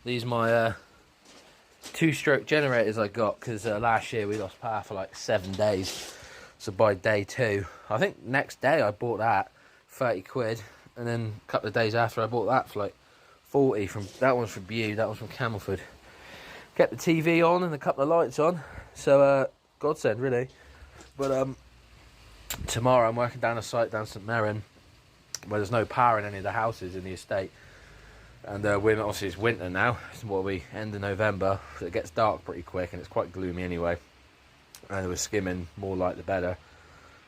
These are my 2-stroke generators I got because last year we lost power for like 7 days. So by day 2, I think next day I bought that 30 quid, and then a couple of days after I bought that for like 40. That one's from Bew, that one's from Camelford. Kept the TV on and a couple of lights on, so godsend really. But tomorrow I'm working down a site down St Mirren where there's no power in any of the houses in the estate, and obviously it's winter now. It's what we end of November, so it gets dark pretty quick and it's quite gloomy anyway. And we're skimming, more light the better.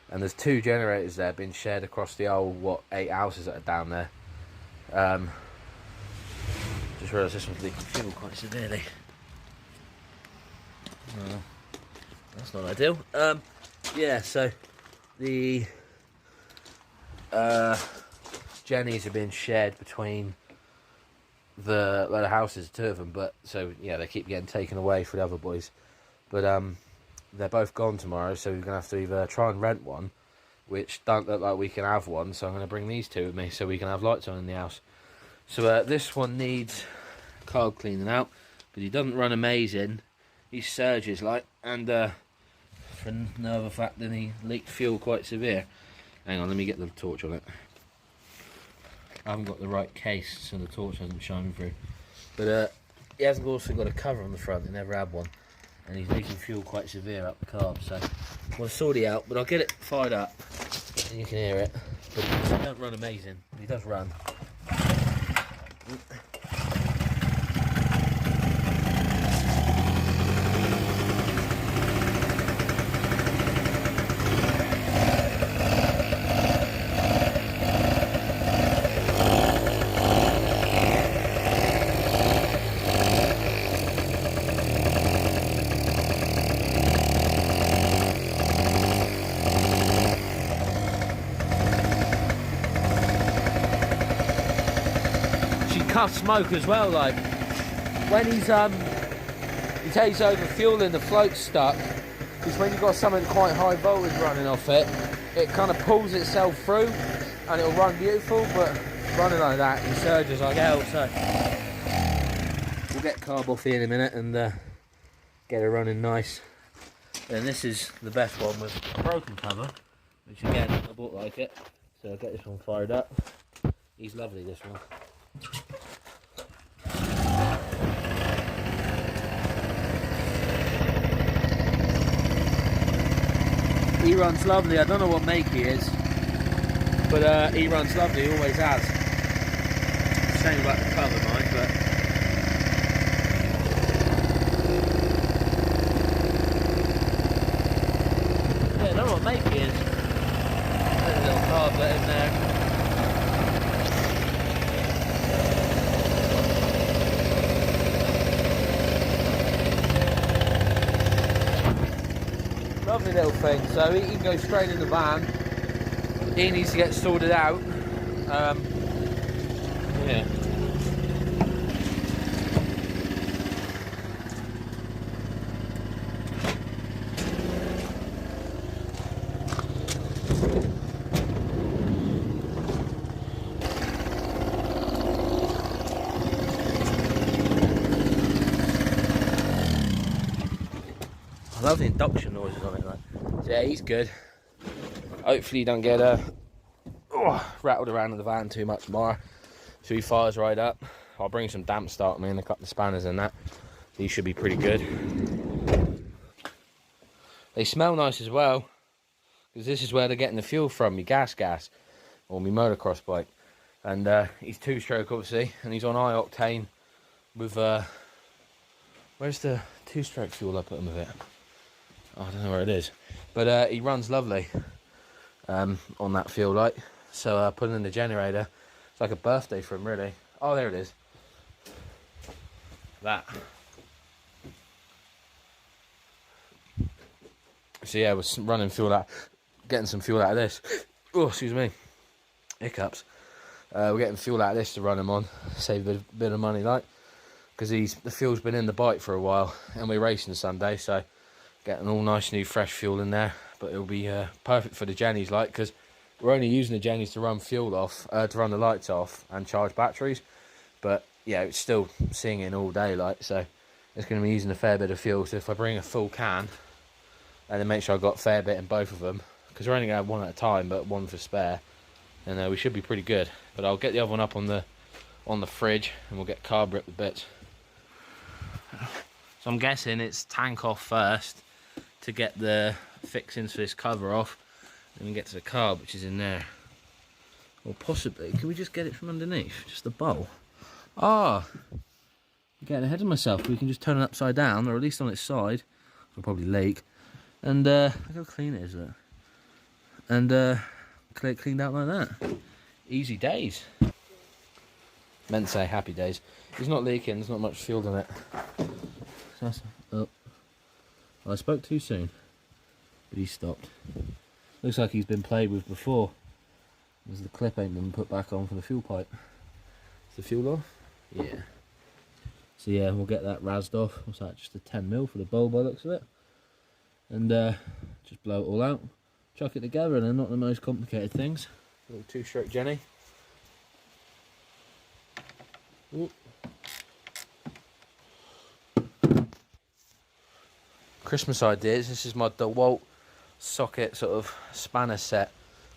And there's 2 generators there being shared across the old 8 houses that are down there. Just realised this one's leaking fuel quite severely. Oh, that's not ideal. Yeah, so the Jennies are being shared between the houses, 2 of them, but so yeah, they keep getting taken away for the other boys. But they're both gone tomorrow, so we're gonna have to either try and rent one, which don't look like we can have one, so I'm gonna bring these 2 with me so we can have lights on in the house. So this one needs carb cleaning out, but he doesn't run amazing. He surges like, and for no other fact than he leaked fuel quite severe. Hang on, let me get the torch on it. I haven't got the right case, so the torch hasn't shining through. But he hasn't also got a cover on the front, he never had one. And he's leaking fuel quite severe up the carb, so I'm going to sort it out, but I'll get it fired up and you can hear it. But he doesn't run amazing, but he does run. Cuff smoke as well, like when he takes over fueling, the float's stuck, because when you've got something quite high voltage running off it, it kind of pulls itself through and it'll run beautiful, but running like that it surges like hell. So we'll get carb off here in a minute and get it running nice. And this is the best one with a broken cover, which again I bought like it, so I'll get this one fired up. He's lovely, this one. He runs lovely. I don't know what make he is, but he runs lovely, he always has. Shame about the cover, mind, but yeah, I don't know what make he is. There's a little carblet in there. Lovely little thing, so he can go straight in the van. He needs to get sorted out. Yeah. I love the induction noises on it, like. So yeah, he's good. Hopefully you don't get rattled around in the van too much more. So he fires right up. I'll bring some damp start me and a couple of spanners in that. These should be pretty good. They smell nice as well, because this is where they're getting the fuel from, my gas, or my motocross bike. And he's 2-stroke obviously, and he's on high octane with where's the 2-stroke fuel I put him with it? Oh, I don't know where it is, but he runs lovely on that fuel light. So putting in the generator, it's like a birthday for him really. Oh, there it is. That. So yeah, we're running fuel out, getting some fuel out of this. Oh, excuse me, hiccups. We're getting fuel out of this to run him on, save a bit of money, like, because the fuel's been in the bike for a while, and we're racing Sunday, so getting all nice new fresh fuel in there. But it'll be perfect for the Jennies, like, because we're only using the Jennies to run fuel off, to run the lights off and charge batteries. But yeah, it's still seeing it in all daylight, so it's going to be using a fair bit of fuel. So if I bring a full can, and then make sure I've got a fair bit in both of them, because we're only going to have one at a time, but one for spare, and we should be pretty good. But I'll get the other one up on the fridge, and we'll get carb rip the bits. So I'm guessing it's tank off first to get the fixings for this cover off, and we get to the carb, which is in there. Or possibly, can we just get it from underneath? Just the bowl? Ah, I'm getting ahead of myself. We can just turn it upside down, or at least on its side. It'll probably leak. And look how clean it is, look. And get it cleaned out like that. Easy days. Meant to say happy days. It's not leaking, there's not much fuel in it. Oh, I spoke too soon, but he stopped. Looks like he's been played with before, because the clip ain't been put back on for the fuel pipe. Is the fuel off? Yeah. So yeah, we'll get that razzed off. What's that, just a 10mm for the bowl by the looks of it. And just blow it all out, chuck it together, and they're not the most complicated things. A little two-stroke Jenny. Ooh. Christmas ideas. This is my DeWalt socket sort of spanner set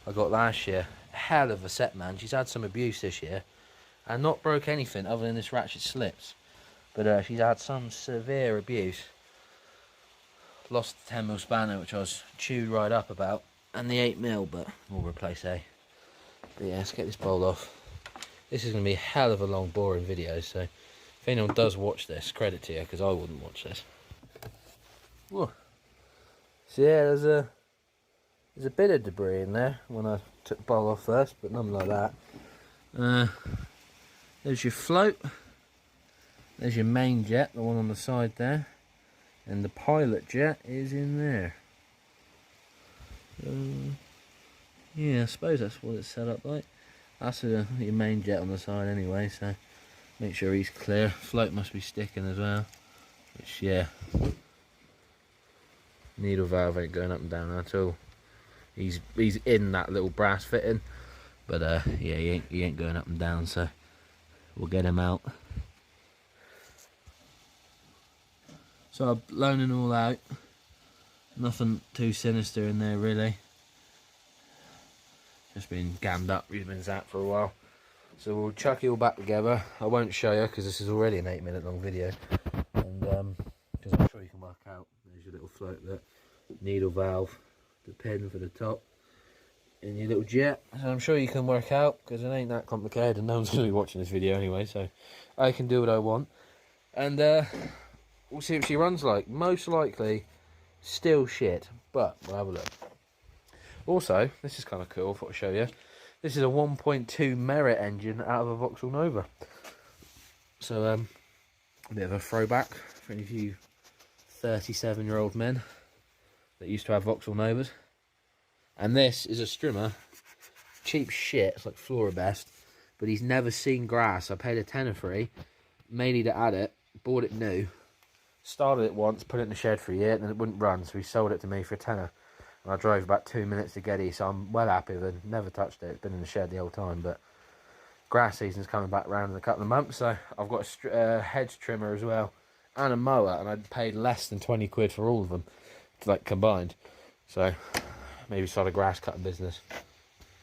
I got last year. Hell of a set, man. She's had some abuse this year and not broke anything other than this ratchet slips, but she's had some severe abuse. Lost the 10mm spanner, which I was chewed right up about, and the 8mm, but we'll replace A. But yeah, let's get this bowl off. This is going to be a hell of a long, boring video, so if anyone does watch this, credit to you, because I wouldn't watch this. Whoa. So yeah, there's a bit of debris in there when I took the bowl off first, but nothing like that. There's your float. There's your main jet, the one on the side there. And the pilot jet is in there. Yeah, I suppose that's what it's set up like. That's your main jet on the side anyway, so make sure he's clear. Float must be sticking as well, which, yeah, needle valve ain't going up and down at all. He's in that little brass fitting, but yeah, he ain't going up and down, so we'll get him out. So I've blown it all out. Nothing too sinister in there really. Just been gammed up, we've been zapped for a while. So we'll chuck it all back together. I won't show you because this is already an 8-minute long video. And because I'm sure you can work out, there's your little float there. Needle valve, the pin for the top, and your little jet. So I'm sure you can work out because it ain't that complicated and no one's going to be watching this video anyway, so I can do what I want. And we'll see what she runs like. Most likely still shit, but we'll have a look. Also, this is kind of cool, I thought I'd show you. This is a 1.2 Merit engine out of a Vauxhall Nova. So, a bit of a throwback for any of you 37-year-old men that used to have Vauxhall Novas. And this is a Strimmer. Cheap shit, it's like Floribest. But he's never seen grass. I paid a tenner for it, mainly to add it, bought it new. Started it once, put it in the shed for a year, and it wouldn't run, so he sold it to me for a tenner. And I drove about 2 minutes to Getty, so I'm well happy with it. Never touched it. It's been in the shed the whole time, but grass season's coming back around in a couple of months, so I've got a hedge trimmer as well, and a mower, and I'd paid less than 20 quid for all of them, like combined. So maybe start a grass cutting business.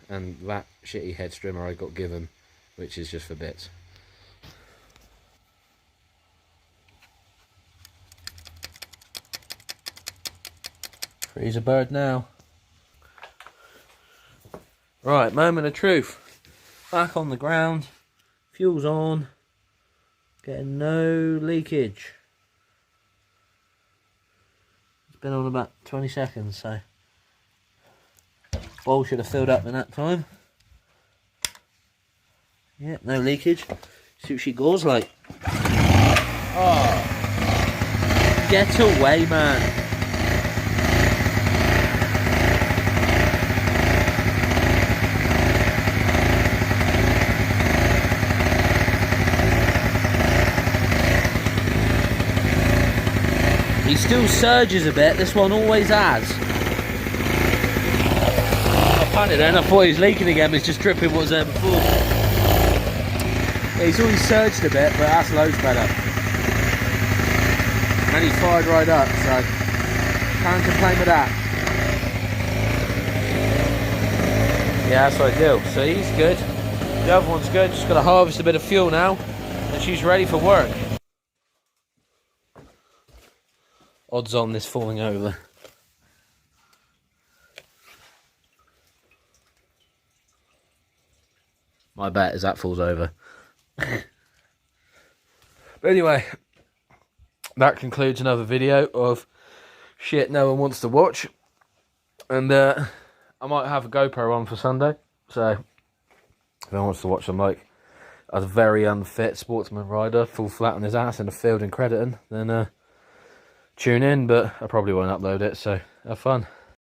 And that shitty hedge trimmer I got given, which is just for bits. Freeze a bird now. Right, moment of truth. Back on the ground, fuel's on, getting no leakage. It's been on about 20 seconds, so bowl should have filled up in that time. Yeah, no leakage. See what she goes like. Oh, get away, man. He still surges a bit, this one always has. I panicked then, I thought he was leaking again, but it's just dripping what was there before. He's already surged a bit, but that's loads better. And he's fired right up, so can't complain with that. Yeah, that's ideal. So he's good. The other one's good. Just got to harvest a bit of fuel now, and she's ready for work. Odds on this falling over. My bet is that falls over. But anyway, that concludes another video of shit no one wants to watch. And I might have a GoPro on for Sunday. So if anyone wants to watch some like a very unfit sportsman rider fall flat on his ass in a field in Crediton, then tune in, but I probably won't upload it, so have fun.